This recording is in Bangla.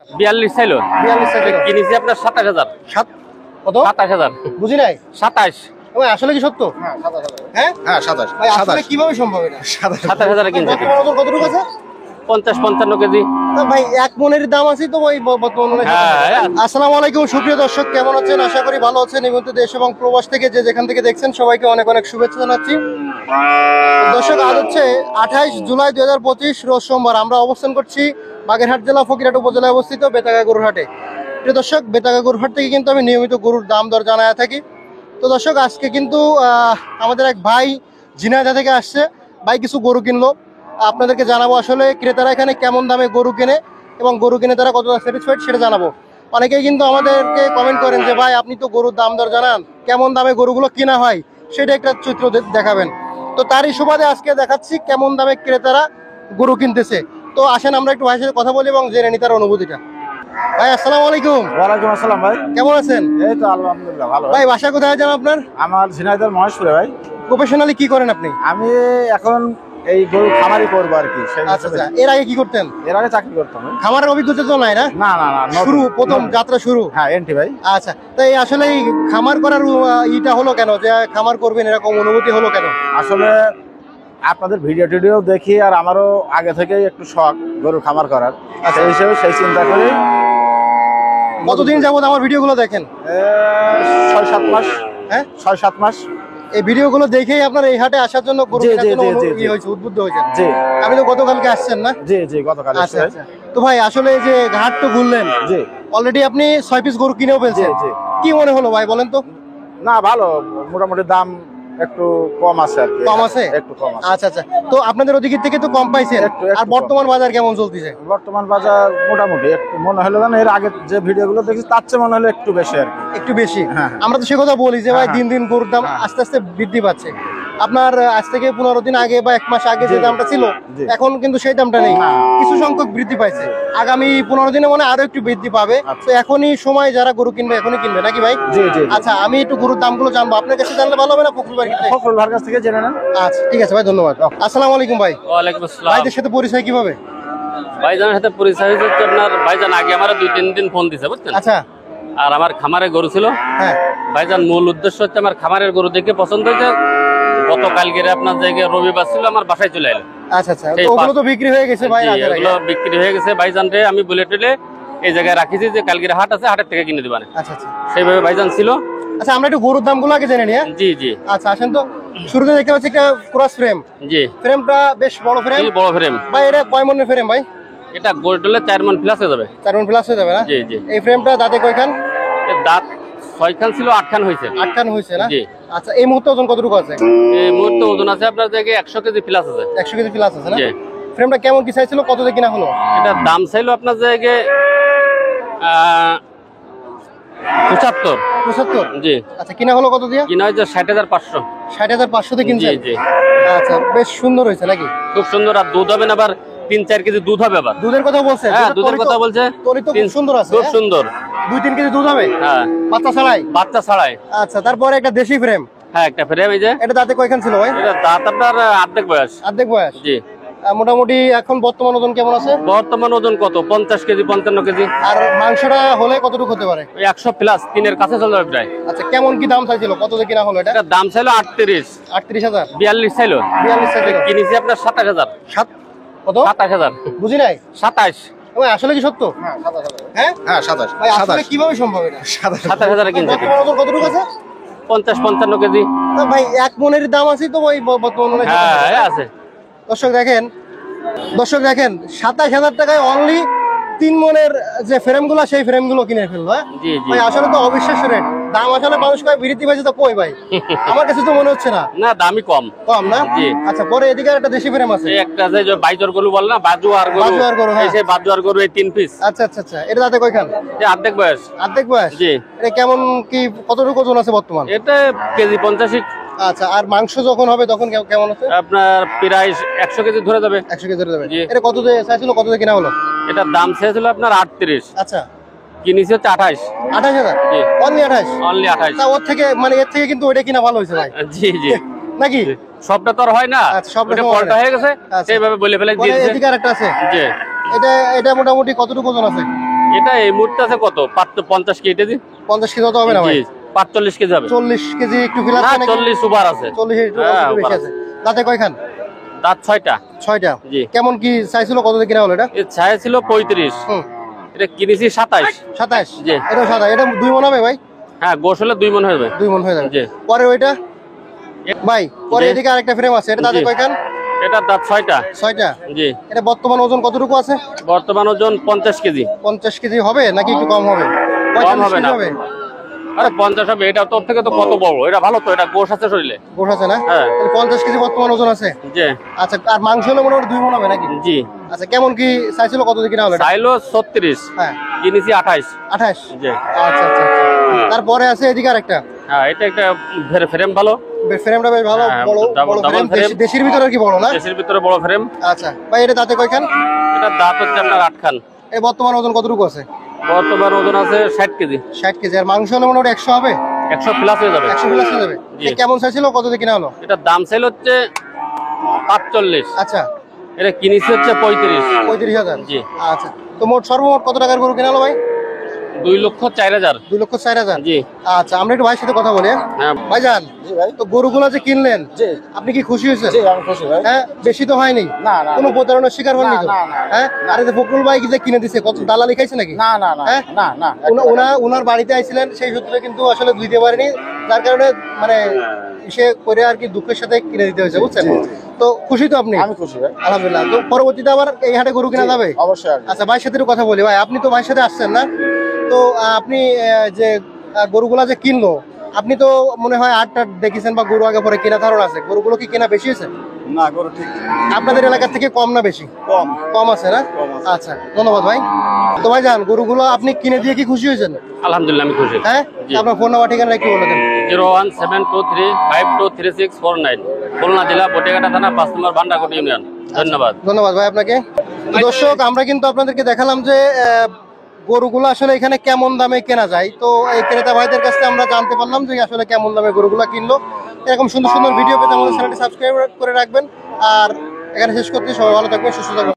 42 চাইলো 42 চাইলো কিনেছি আপনার 27000 কত 27000 বুঝি নাই 27 ভাই আসলে কি সত্য হ্যাঁ হ্যাঁ 27 ভাই আসলে কিভাবে সম্ভব এটা 27000 কিনছি বর্তমান ওজন কতটুকু আছে 50-55 কেজি তা ভাই এক মনের দাম আছে তো ভাই বর্তমান মনে আসসালামু আলাইকুম সুপ্রিয় দর্শক কেমন আছেন আশা করি ভালো আছেন এই মুহূর্তে দেশ এবং প্রবাস থেকে যে যেখান থেকে দেখছেন সবাইকে অনেক অনেক শুভেচ্ছা জানাচ্ছি দর্শক আজ হচ্ছে 28 জুলাই 2025 রোজ সোমবার আমরা অবস্থান করছি বাগেরহাট জেলা ফকিরহাট উপজেলায় অবস্থিত বেতাগা গরুর হাটে প্রিয় দর্শক বেতাগা গরুর হাট থেকে কিন্তু আমি নিয়মিত গরুর দাম দর জানায় থাকি তো দর্শক আজকে কিন্তু আমাদের এক ভাই ঝিনাইদহ থেকে আসছে ভাই কিছু গরু কিনলো আপনাদেরকে জানাবো আসলে ক্রেতারা এখানে কেমন দামে গরু কেনে এবং গরু কিনে তারা কতটা স্যাটিসফাইড সেটা জানাবো অনেকেই কিন্তু আমাদেরকে কমেন্ট করেন যে ভাই আপনি তো গরুর দাম দর জানান কেমন দামে গরুগুলো কেনা হয় সেটা একটা চিত্র দেখাবেন তো তারই সুবাদে আজকে দেখাচ্ছি কেমন দামে ক্রেতারা গরু কিনতেছে তো আসেন আমরা একটু ভাইয়ের সাথে কথা বলি এবং জেনে নিই তার অনুভূতিটা ভাই আসসালামু আলাইকুম ওয়ালাইকুম আসসালাম ভাই কেমন আছেন এই তো আলহামদুলিল্লাহ ভালো ভাই বাসা কোথায় যান আপনার আমার ঝিনাইদহ মহেশপুরে ভাই প্রফেশনালি কি করেন আপনি আমি এখন এই গরু খামারি করবো আর কি সেই আচ্ছা আচ্ছা এর আগে কি করতেন এর আগে চাকরি করতাম আমি। খামারের অভিজ্ঞতা তো নাই না না না না নতুন- শুরু প্রথম যাত্রা শুরু হ্যাঁ এন্টি ভাই আচ্ছা তো এই আসলে এই খামার করার ইটা হলো কেন যে খামার করবেন এরকম অনুভূতি হলো কেন আসলে আপনাদের ভিডিও টিডিও দেখি আর আমারও আগে থেকেই একটু শখ গরু খামার করার সেই হিসেবে সেই চিন্তা করে কতদিন যাবত আমার ভিডিওগুলো দেখেন 6-7 মাস হ্যাঁ 6-7 মাস এই ভিডিওগুলো দেখেই আপনার এই হাটে আসার জন্য গরু জি, কেনার জি, জন্য জি, জি, জি। হয়েছে উদ্বুদ্ধ হয়েছে জি আপনি তো গতকালকে আসছেন না জি জি গতকাল আচ্ছা আচ্ছা তো ভাই আসলে এই যে ঘাট তো ঘুরলেন জি অলরেডি আপনি 6 পিস গরু কিনেও জি ফেলছেন জি কি মনে হলো ভাই বলেন তো না ভালো মোটামুটি দাম একটু কম আছে আর কি কম আছে? একটু কম আছে আচ্ছা আচ্ছা তো আপনাদের ওদিকে থেকে তো কম পাইছেন একটু আর কম। বর্তমান বাজার কেমন চলতেছে বর্তমান বাজার মোটামুটি একটু মনে হলো জানো এর আগে যে ভিডিওগুলো দেখছি তার চেয়ে মনে হলো একটু বেশি আর কি একটু বেশি হ্যাঁ। আমরা তো সে কথা বলি যে ভাই হ্যাঁ, দিন দিন গরুর দাম হ্যাঁ। আস্তে আস্তে বৃদ্ধি পাচ্ছে আপনার আজ থেকে 15 দিন আগে বা 1 মাস আগে যে জি, দামটা ছিল জি। এখন কিন্তু সেই দামটা নেই না। কিছু সংখ্যক বৃদ্ধি পাইছে আগামী 15 দিনে মানে আরো একটু বৃদ্ধি পাবে আচ্ছা। তো এখনই সময় যারা গরু কিনবে এখনই কিনবে নাকি ভাই জি জি আচ্ছা আমি একটু গরুর দামগুলো জানবো আপনার কাছে জানলে ভালো হবে না ফখরুল ভাই কাছে? ফখরুল ভাইয়ের কাছ থেকে জেনে নেন আচ্ছা ঠিক আছে ভাই ধন্যবাদ আসসালামু আলাইকুম ভাই ওয়ালাইকুম আসসালাম ভাইদের সাথে পরিচয় কিভাবে ভাইজানের সাথে পরিচয় হয়েছে আপনার ভাইজান আগে আমার 2-3 দিন ফোন দিছে বুঝছেন আচ্ছা আর আমার খামারে গরু ছিল হ্যাঁ ভাইজান মূল উদ্দেশ্য হচ্ছে আমার খামারের গরু দেখে পছন্দ হয়েছে গতকালকে আপনার জায়গায় রবিবার ছিল আমার বাসায় চলে এলো আচ্ছা আচ্ছা সেই তো ওগুলো তো বিক্রি হয়ে গেছে ভাই জি, আগের আগে এগুলো বিক্রি হয়ে গেছে ভাইজান রে আমি বলে টলে এই জায়গায় রাখিছি যে কালকের হাট আছে হাটের থেকে কিনে দিবানে আচ্ছা আচ্ছা সেইভাবে ভাইজান ছিল আচ্ছা আমরা একটু গরুর দামগুলো আগে জেনে নিই হ্যাঁ? জি জি আচ্ছা আসেন তো শুরুতে দেখতে পাচ্ছি একটা ক্রস ফ্রেম জি ফ্রেমটা বেশ বড় ফ্রেম এই বড় ফ্রেম ভাই এটা কয় মনের ফ্রেম ভাই এটা গোল্ড হলে 4 মণ প্লাস হয়ে যাবে 4 মন প্লাস হয়ে যাবে না জি জি এই ফ্রেমটা দাঁতে কয়খান এর দাঁত 6 খান ছিল 8 খান হয়েছে 8 খান হয়েছে না জি। আচ্ছা এই মুহূর্তে ওজন কতটুকু আছে এই মুহূর্তে ওজন আছে আপনার জায়গায় 100 কেজি প্লাস আছে 100 কেজি প্লাস আছে না জি ফ্রেমটা কেমন কি চাইছিল কত দিয়ে কিনা হলো এটা দাম চাইলো আপনার জায়গায় 75 75 জি আচ্ছা কিনা হলো কত দিয়ে কিনা হয়েছে 60,500 60,500 দিয়ে জি কিনছেন জি আচ্ছা বেশ সুন্দর হয়েছে নাকি খুব সুন্দর আর দুধ হবে না আবার 3-4 কেজি দুধ হবে আবার দুধের কথা বলছে হ্যাঁ দুধের কথা বলছে তরি তো খুব সুন্দর আছে খুব সুন্দর 2-3 কেজি দুধ হবে হ্যাঁ বাচ্চা ছাড়াই বাচ্চা ছাড়াই আচ্ছা তারপরে একটা দেশি ফ্রেম হ্যাঁ একটা ফ্রেম এই যে এটা দাঁতে কয়খান ছিল ভাই এটা দাঁত আপনার অর্ধেক বয়স অর্ধেক বয়স জি মোটামুটি এখন বর্তমান ওজন কেমন আছে বর্তমান ওজন কত 50 কেজি 55 কেজি আর মাংসটা হলে কতটুকু হতে পারে ওই 100 প্লাস 3 এর কাছে চলে যাবে প্রায় আচ্ছা কেমন কি দাম চাইছিল কত দিয়ে কিনা হলো এটা এটা দাম চাইলো 38 38,000 42 চাইলো 42 চাইছিল কিনেছি আপনার 27000 সাত কত 27000 বুঝি নাই 27 ভাই আসলে কি সত্য হ্যাঁ হ্যাঁ 27 ভাই আসলে কিভাবে সম্ভব এটা 27000 কিনছি বর্তমান ওজন কতটুকু আছে 50-55 কেজি তা ভাই এক মনের দাম আছে তো ভাই বর্তমান মনে হয় হ্যাঁ আছে দর্শক দেখেন 27,000 টাকায় অনলি 3 মনের যে ফ্রেমগুলো সেই ফ্রেমগুলো কিনে ফেললো হ্যাঁ জি জি ভাই আসলে তো অবিশ্বাস্য রেট দাম আসলে মানুষ কয় বৃদ্ধি পাইছে তো কই ভাই আমার কাছে তো মনে হচ্ছে না না দামই কম কম না জি। আচ্ছা পরে এদিকে একটা দেশি ফ্রেম আছে এই একটা যে বাইজর গরু বল না বাজু আর বাজুয়ার গরু, হ্যাঁ। এই সেই বাজু আর গরু এই 3 পিস আচ্ছা আচ্ছা আচ্ছা এটা দাঁতে কয়খান এই অর্ধেক বয়স অর্ধেক বয়স জি এটা কেমন কি কতটুকু ওজন আছে বর্তমান এটা কেজি 50 আচ্ছা আর মাংস যখন হবে তখন কেমন আছে আপনার প্রায় 100 কেজি ধরে যাবে 100 কেজি ধরে যাবে জি। এটা কত দিয়ে চাইছিল কত দিয়ে কিনা হলো এটার দাম চেয়েছিল আপনার 38 আচ্ছা কিনেছি হচ্ছে 28 28,000 জি অনলি 28 অনলি 28 তা ওর থেকে মানে এর থেকে কিন্তু ওইটা কিনা ভালো হয়েছে ভাই জি জি নাকি সবটা তো আর হয় না আচ্ছা, সবটা ওটা তো হয় পল্টা না। হয়ে গেছে আচ্ছা। সেইভাবে বলে ফেলে পরে দিয়েছে এদিকে আরেকটা আছে জি এটা মোটামুটি কতটুকু ওজন আছে এটা এই মুহূর্তে আছে কত 50 কেজি 50 কেজি তো হবে না ভাই? 45 কেজি হবে। 40 কেজি একটু ফিল আছে না, নাকি? 40 ওভার আছে। 40 একটু হ্যাঁ, একটু বেশি ওভার আছে। দাঁতে কয়খান? দাঁত 6টা। 6টা। জি। কেমন কি চাইছিল, কত দিয়ে কিনা হলো এটা? এর ছায়া ছিল 35, হুম, এটা কিনেছি 27। 27। জি। এটা 27, এটা 2 মণ হবে ভাই? হ্যাঁ, গোশ হলে 2 মণ হয়ে যাবে। 2 মণ হয়ে যাবে। জি। পরে ওইটা ভাই, পরে জি। এদিকে আরেকটা ফ্রেম আছে, এটা দাঁতে জি। কয়খান? এটা দাঁত 6টা। 6টা। জি। এটা বর্তমান ওজন কতটুকু আছে? বর্তমান ওজন 50 কেজি। 50 কেজি হবে নাকি একটু কম হবে? কম 45 হবে কেজি না। হবে? আরে 50 হবে, এটা তোর থেকে তো কত বড়, এটা ভালো তো, এটা গোশ আছে শরীরে। গোশ আছে না? হ্যাঁ। তাহলে 50 কেজি বর্তমান ওজন আছে। জি। আচ্ছা, আর মাংস হলে মোটামুটি 2 মণ হবে নাকি? জি। আচ্ছা, কেমন কি চাইছিল, কত দিয়ে কিনা হলো এটা? চাইলো 36, হ্যাঁ, কিনেছি 28। 28। জি। আচ্ছা আচ্ছা আচ্ছা। তারপরে আছে এদিকে আরেকটা হ্যাঁ, এটা একটা ফ্রেম ভালো, ফ্রেমটা বেশ ভালো, হ্যাঁ, বড় ডাবল ফ্রেম, ফ্রেম। দেশির ভিতরে আর কি বড় না? দেশের ভিতরে বড় ফ্রেম। আচ্ছা ভাই, এটা দাঁতে কয়খান? এটা দাঁত হচ্ছে আপনার 8 খান। এই বর্তমান ওজন কতটুকু আছে? বর্তমান ওজন আছে 60 কেজি। 60 কেজি। আর মাংস হলে মোটামুটি 100 হবে? 100 প্লাস হয়ে যাবে। 100 প্লাস হয়ে যাবে। জি। এ কেমন চাইছিল, কত দিয়ে কিনা হলো? এটার দাম চাইল হচ্ছে 45, আচ্ছা, এটা কিনেছি হচ্ছে 35। 35,000। জি। আচ্ছা, তো মোট সর্বমোট কত টাকার গরু কিনা হলো ভাই? 2,04,000। 2,04,000। জি। আচ্ছা, আমরা একটু ভাইয়ের সাথে কথা বলি। হ্যাঁ? হ্যাঁ। ভাইজান, জি ভাই। তো গরুগুলো যে কিনলেন, জি আপনি কি খুশি হয়েছেন? জি, আমি খুশি ভাই। হ্যাঁ, বেশি তো হয়নি? না, না, কোনো প্রতারণার শিকার হননি তো? না, না, হ্যাঁ, আর এই যে ফখরুল ভাই যে কিনে দিছে, কত দালালি খাইছে নাকি? না না না হ্যাঁ? না না ওনার বাড়িতে আইছিলেন, সেই সূত্রে কিন্তু আসলে দিতে পারেনি, যার কারণে মানে সে করে আর কি দুঃখের সাথে কিনে দিতে হয়েছে, বুঝছেন? তো খুশি তো আপনি? আমি খুশি ভাই। আলহামদুলিল্লাহ। তো পরবর্তীতে আবার এই হাটে গরু কিনা যাবে? অবশ্যই আসবো। আচ্ছা, ভাইয়ের সাথে একটু কথা বলি। ভাই, আপনি তো ভাইয়ের সাথে আসছেন না? তো আপনি যে গরুগুলা যে কিনলো, আপনি তো মনে হয় আটটা দেখেছেন বা গরু আগে পরে কেনা ধারণা আছে, গরুগুলো কি কেনা বেশি হয়েছে? না, গরু ঠিক আপনাদের এলাকা থেকে কম না বেশি? কম। কম আছে না? কম আছে। আচ্ছা, ধন্যবাদ ভাই। তো ভাই যান, গরুগুলো আপনি কিনে দিয়ে কি খুশি হয়েছেন? আলহামদুলিল্লাহ, আমি খুশি। হ্যাঁ, জি। আপনার ফোন নাম্বার ঠিকানা একটু বলে দেন। 01723523649, খুলনা জেলা বটিয়াঘাটা থানা 5 নম্বর ভান্ডারকোট ইউনিয়ন। ধন্যবাদ। ধন্যবাদ ভাই আপনাকে। তো দর্শক, আমরা কিন্তু আপনাদেরকে দেখালাম যে গরুগুলো আসলে এখানে কেমন দামে কেনা যায়। তো এই ক্রেতা ভাইদের কাছে আমরা জানতে পারলাম যে আসলে কেমন দামে গরুগুলো কিনলো। এরকম সুন্দর সুন্দর ভিডিও পেতে আমাদের চ্যানেলটি সাবস্ক্রাইব করে রাখবেন। আর এখানে শেষ করতে, সবাই ভালো থাকবেন, সুস্থ থাকবেন।